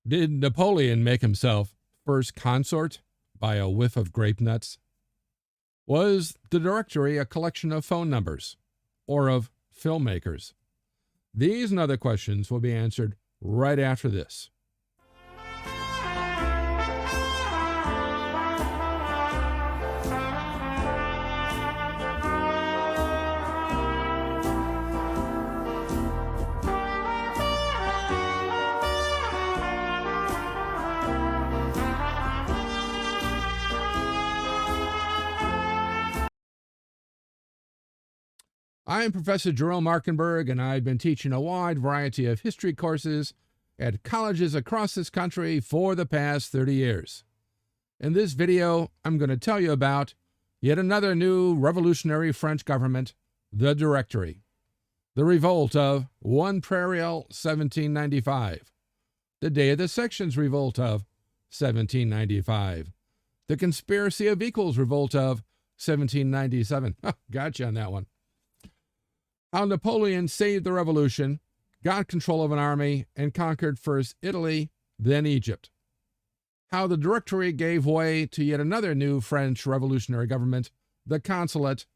Did Napoleon make himself first consort by a whiff of grape nuts? Was the directory a collection of phone numbers or of filmmakers? These and other questions will be answered right after this. I'm Professor Jerome Markenberg, and I've been teaching a wide variety of history courses at colleges across this country for the past 30 years. In this video, I'm going to tell you about yet another new revolutionary French government, the Directory, the revolt of 1 Prairial 1795, the Day of the Sections revolt of 1795, the Conspiracy of Equals revolt of 1797. Gotcha on that one. How Napoleon saved the revolution, got control of an army, and conquered first Italy, then Egypt. How the Directory gave way to yet another new French revolutionary government, the Consulate,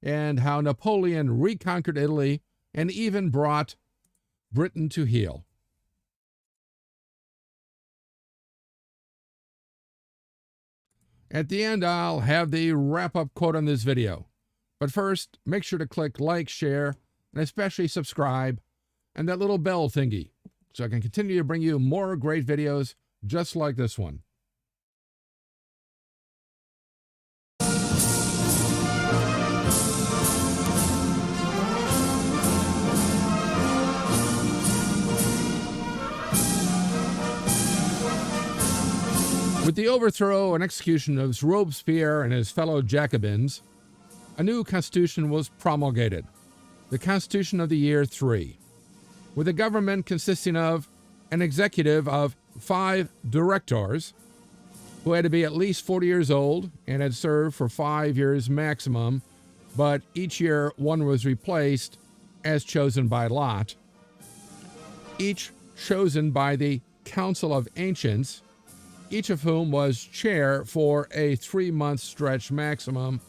and how Napoleon reconquered Italy and even brought Britain to heel. At the end, I'll have the wrap-up quote on this video. But first, make sure to click like, share, and especially subscribe, and that little bell thingy, so I can continue to bring you more great videos just like this one. With the overthrow and execution of Robespierre and his fellow Jacobins, a new constitution was promulgated, the Constitution of the Year 3, with a government consisting of an executive of 5 directors who had to be at least 40 years old and had served for 5 years maximum, but each year one was replaced as chosen by lot, each chosen by the Council of Ancients, each of whom was chair for a 3-month stretch maximum,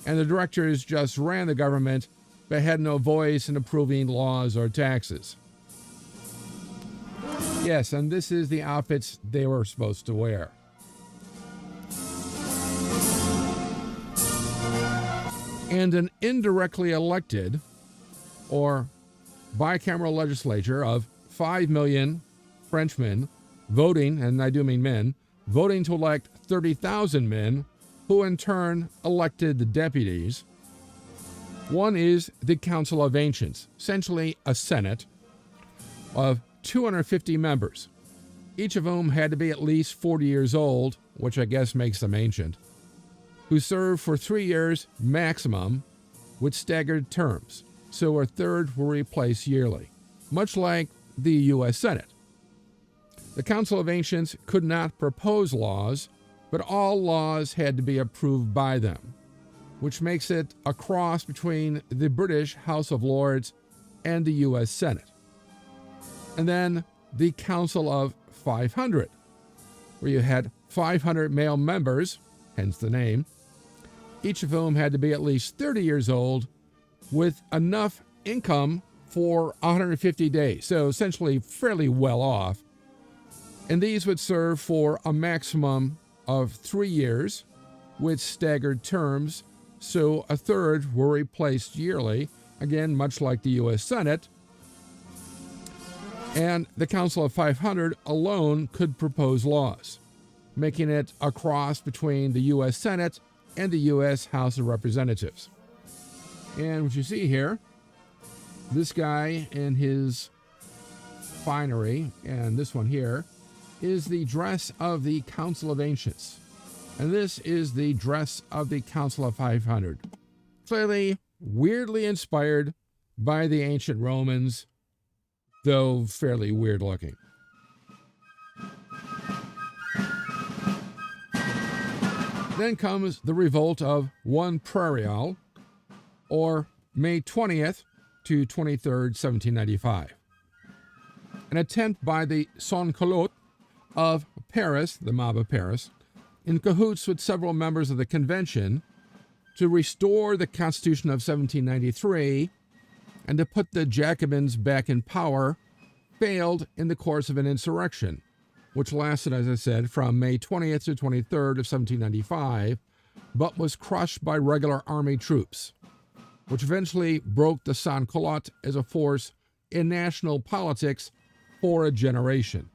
and the directors just ran the government but had no voice in approving laws or taxes. Yes, and this is the outfits they were supposed to wear. And an indirectly elected or bicameral legislature of 5 million Frenchmen voting, and I do mean men, voting to elect 30,000 men, who in turn elected the deputies. One is the Council of Ancients, essentially a Senate of 250 members, each of whom had to be at least 40 years old, which I guess makes them ancient, who served for 3 years maximum with staggered terms, so a third were replaced yearly, much like the U.S. Senate. The Council of Ancients could not propose laws, but all laws had to be approved by them, which makes it a cross between the British House of Lords and the U.S. Senate. And then the Council of 500, where you had 500 male members, hence the name, each of whom had to be at least 30 years old with enough income for 150 days, so essentially fairly well off. And these would serve for a maximum of 3 years with staggered terms, so a third were replaced yearly, again, much like the U.S. Senate. And the Council of 500 alone could propose laws, making it a cross between the U.S. Senate and the U.S. House of Representatives. And what you see here, this guy in his finery, and this one here, is the dress of the Council of Ancients. And this is the dress of the Council of 500. Clearly, weirdly inspired by the ancient Romans, though fairly weird looking. Then comes the revolt of 1 Prairial, or May 20th to 23rd, 1795. An attempt by the sans-culottes of Paris, the mob of Paris, in cahoots with several members of the convention to restore the Constitution of 1793 and to put the Jacobins back in power, failed in the course of an insurrection, which lasted, as I said, from May 20th to 23rd of 1795, but was crushed by regular army troops, which eventually broke the sans-culottes as a force in national politics for a generation.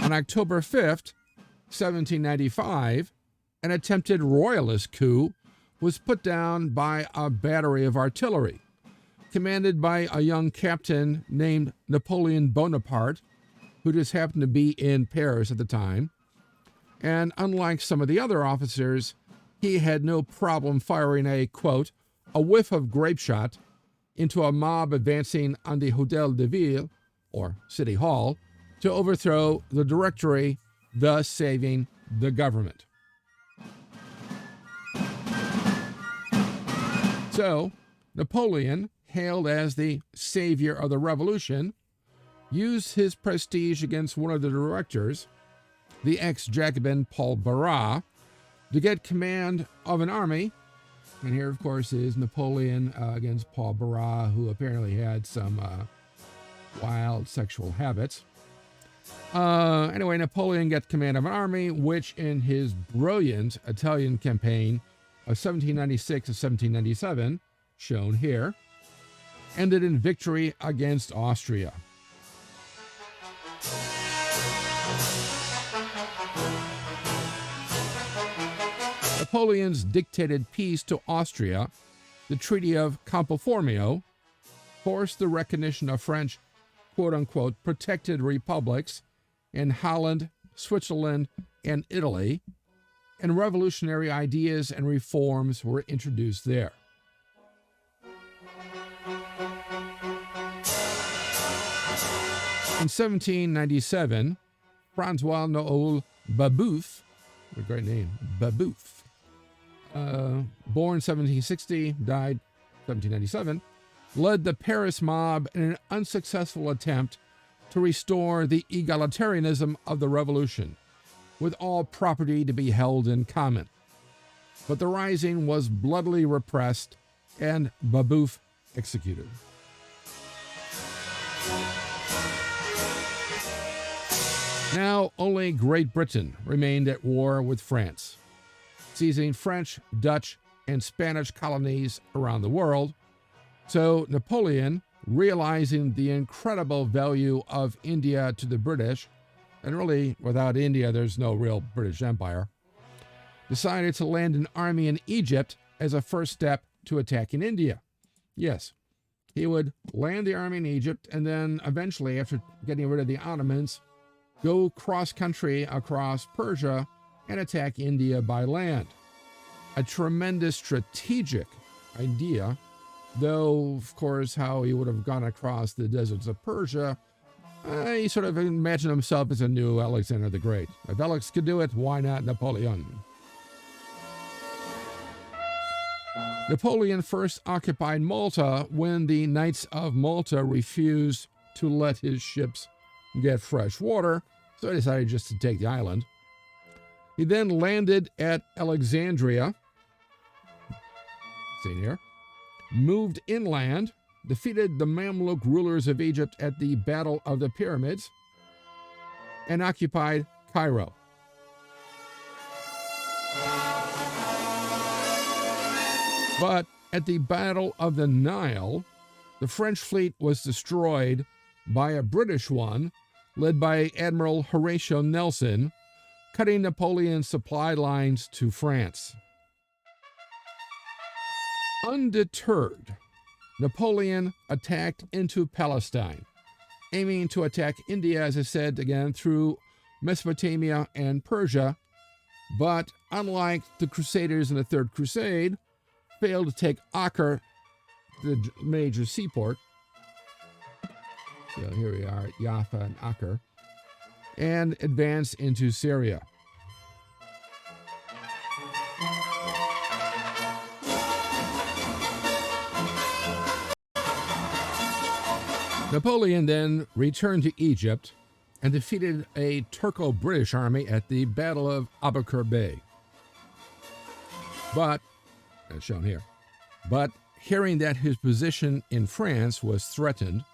On October 5th, 1795, an attempted royalist coup was put down by a battery of artillery, commanded by a young captain named Napoleon Bonaparte, who just happened to be in Paris at the time. And unlike some of the other officers, he had no problem firing a, quote, a whiff of grape shot into a mob advancing on the Hôtel de Ville, or City Hall, to overthrow the Directory, thus saving the government. So, Napoleon, hailed as the savior of the revolution, used his prestige against one of the directors, the ex-Jacobin Paul Barras, to get command of an army. And here, of course, is Napoleon against Paul Barras, who apparently had some wild sexual habits. Anyway, Napoleon got command of an army, which in his brilliant Italian campaign of 1796 to 1797, shown here, ended in victory against Austria. Napoleon's dictated peace to Austria, the Treaty of Campo Formio, forced the recognition of French, quote-unquote, protected republics in Holland, Switzerland, and Italy, and revolutionary ideas and reforms were introduced there. In 1797, François-Noël Babeuf, what a great name, Babeuf, born 1760, died 1797, led the Paris mob in an unsuccessful attempt to restore the egalitarianism of the revolution, with all property to be held in common. But the rising was bloodily repressed and Babeuf executed. Now only Great Britain remained at war with France, seizing French, Dutch, and Spanish colonies around the world. So Napoleon, realizing the incredible value of India to the British, and really without India there's no real British Empire, decided to land an army in Egypt as a first step to attacking India. Yes, he would land the army in Egypt and then eventually, after getting rid of the Ottomans, go cross-country across Persia and attack India by land. A tremendous strategic idea, though, of course, how he would have gone across the deserts of Persia, he sort of imagined himself as a new Alexander the Great. If Alex could do it, why not Napoleon? Napoleon first occupied Malta when the Knights of Malta refused to let his ships get fresh water, so he decided just to take the island. He then landed at Alexandria, seen here, moved inland, defeated the Mamluk rulers of Egypt at the Battle of the Pyramids, and occupied Cairo. But at the Battle of the Nile, the French fleet was destroyed by a British one led by Admiral Horatio Nelson, cutting Napoleon's supply lines to France. Undeterred, Napoleon attacked into Palestine, aiming to attack India, as I said again, through Mesopotamia and Persia, but unlike the Crusaders in the Third Crusade, failed to take Acre, the major seaport. So here we are at Jaffa and Acre, and advance into Syria. Napoleon then returned to Egypt and defeated a Turco-British army at the Battle of Abukir Bay. But, as shown here, hearing that his position in France was threatened,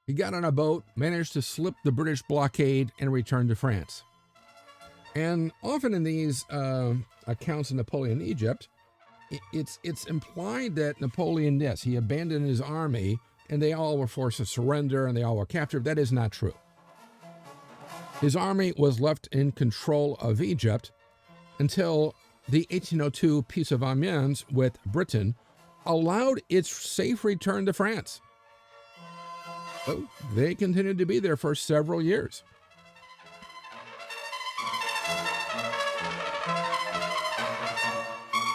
he got on a boat, managed to slip the British blockade, and returned to France. And often in these accounts of Napoleon in Egypt, it's implied that Napoleon, yes, he abandoned his army and they all were forced to surrender and they all were captured. That is not true. His army was left in control of Egypt until the 1802 Peace of Amiens with Britain allowed its safe return to France. So they continued to be there for several years.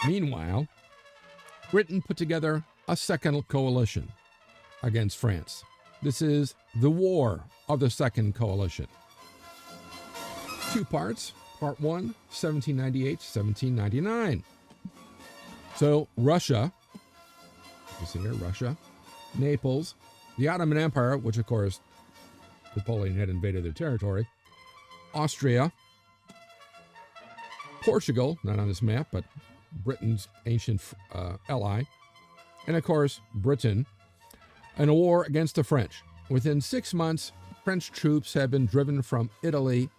Meanwhile, Britain put together a second coalition against France. This is the War of the Second Coalition. Two parts. Part 1, 1798-1799. So Russia, you see here, Russia, Naples, the Ottoman Empire, which of course Napoleon had invaded their territory, Austria, Portugal, not on this map, but Britain's ancient ally, and of course Britain, in a war against the French. Within 6 months, French troops had been driven from Italy,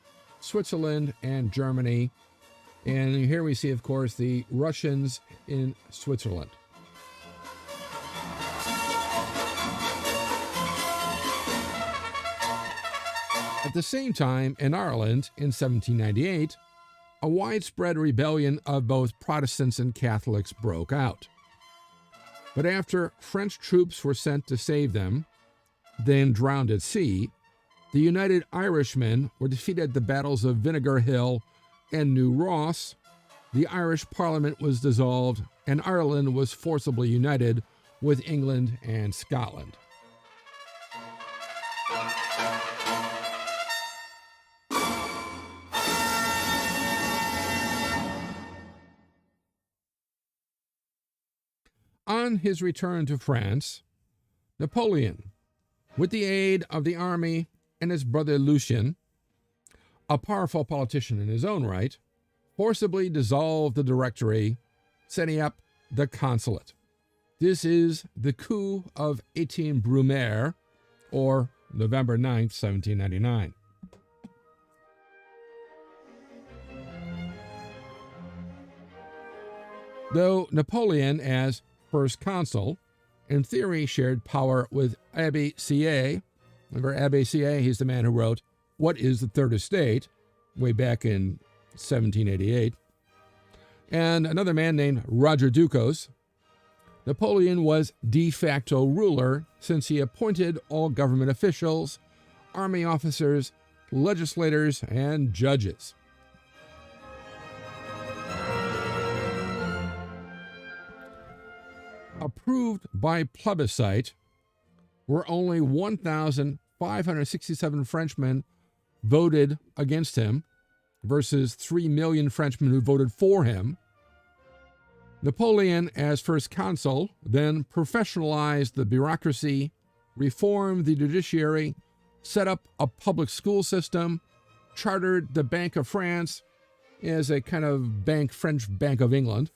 Switzerland, and Germany. And here we see, of course, the Russians in Switzerland. At the same time, in Ireland, in 1798, a widespread rebellion of both Protestants and Catholics broke out. But after French troops were sent to save them, then drowned at sea, the United Irishmen were defeated at the battles of Vinegar Hill and New Ross. The Irish Parliament was dissolved, and Ireland was forcibly united with England and Scotland. On his return to France, Napoleon, with the aid of the army and his brother Lucien, a powerful politician in his own right, forcibly dissolved the Directory, setting up the consulate. This is the coup of 18 Brumaire, or November 9th, 1799. Though Napoleon, as first consul, in theory shared power with Abbé Sieyès. Remember Abbé Sieyès? He's the man who wrote What is the Third Estate? Way back in 1788. And another man named Roger Ducos. Napoleon was de facto ruler since he appointed all government officials, army officers, legislators, and judges. Approved by plebiscite were only 1,567 Frenchmen voted against him versus 3 million Frenchmen who voted for him. Napoleon, as first consul, then professionalized the bureaucracy, reformed the judiciary, set up a public school system, chartered the Bank of France as a kind of bank, French Bank of England,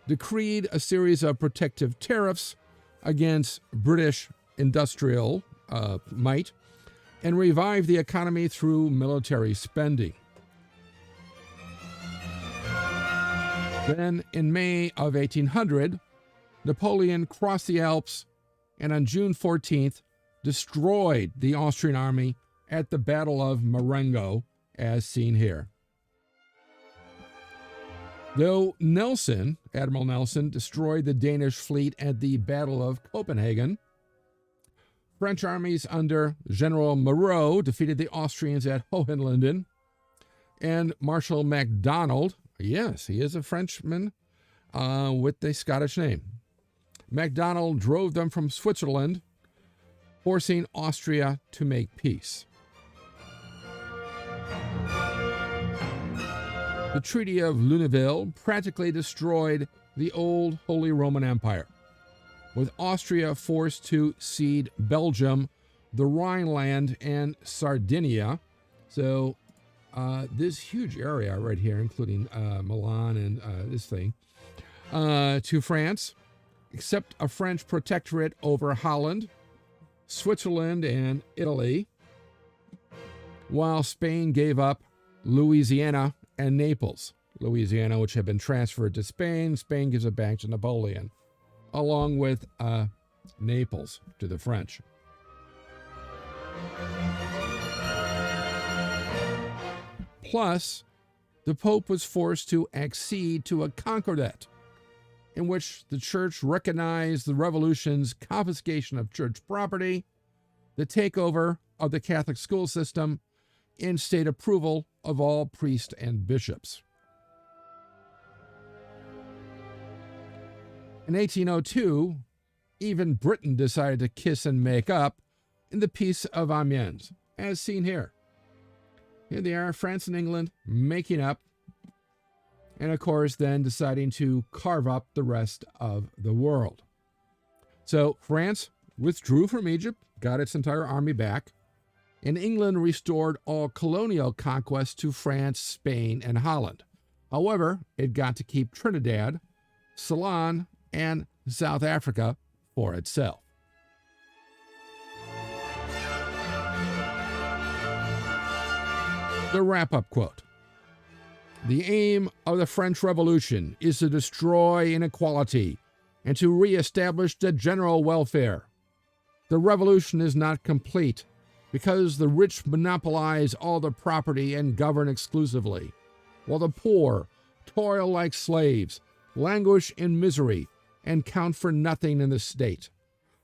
decreed a series of protective tariffs against British industrial might, and revived the economy through military spending. Then, in May of 1800, Napoleon crossed the Alps and on June 14th destroyed the Austrian army at the Battle of Marengo, as seen here. Though Admiral Nelson, destroyed the Danish fleet at the Battle of Copenhagen, French armies under General Moreau defeated the Austrians at Hohenlinden, and Marshal MacDonald, yes, he is a Frenchman with a Scottish name, MacDonald drove them from Switzerland, forcing Austria to make peace. The Treaty of Luneville practically destroyed the old Holy Roman Empire, with Austria forced to cede Belgium the Rhineland, and Sardinia. So this huge area right here, including Milan and this thing, to France, except a French protectorate over Holland, Switzerland, and Italy, while Spain gave up Louisiana and Naples. Louisiana, which had been transferred to Spain, Spain gives it back to Napoleon, along with Naples to the French. Plus, the Pope was forced to accede to a concordat, in which the church recognized the revolution's confiscation of church property, the takeover of the Catholic school system, and state approval of all priests and bishops. In 1802, even Britain decided to kiss and make up in the Peace of Amiens, as seen here. Here they are, France and England making up, and of course then deciding to carve up the rest of the world. So France withdrew from Egypt, got its entire army back, and England restored all colonial conquests to France, Spain, and Holland. However, it got to keep Trinidad, Ceylon, and South Africa for itself. The wrap-up quote. The aim of the French Revolution is to destroy inequality and to re-establish the general welfare. The revolution is not complete because the rich monopolize all the property and govern exclusively, while the poor toil like slaves, languish in misery, and count for nothing in the state.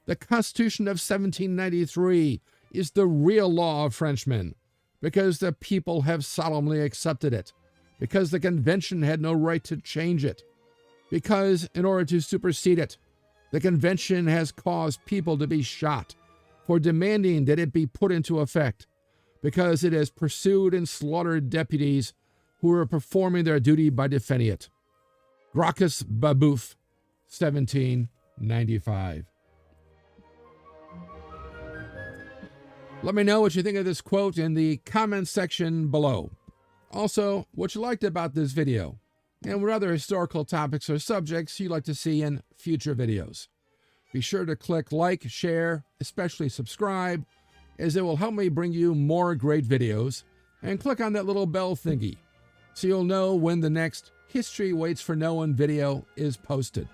The Constitution of 1793 is the real law of Frenchmen, because the people have solemnly accepted it, because the convention had no right to change it, because in order to supersede it, the convention has caused people to be shot for demanding that it be put into effect, because it has pursued and slaughtered deputies who were performing their duty by defending it. Gracchus Babeuf, 1795. Let me know what you think of this quote in the comments section below. Also, what you liked about this video, and what other historical topics or subjects you'd like to see in future videos. Be sure to click like, share, especially subscribe, as it will help me bring you more great videos, and click on that little bell thingy, so you'll know when the next History Waits for No One video is posted.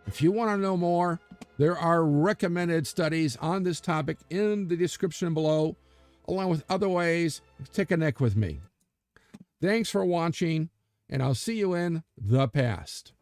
If you want to know more, there are recommended studies on this topic in the description below, along with other ways to connect with me. Thanks for watching, and I'll see you in the past.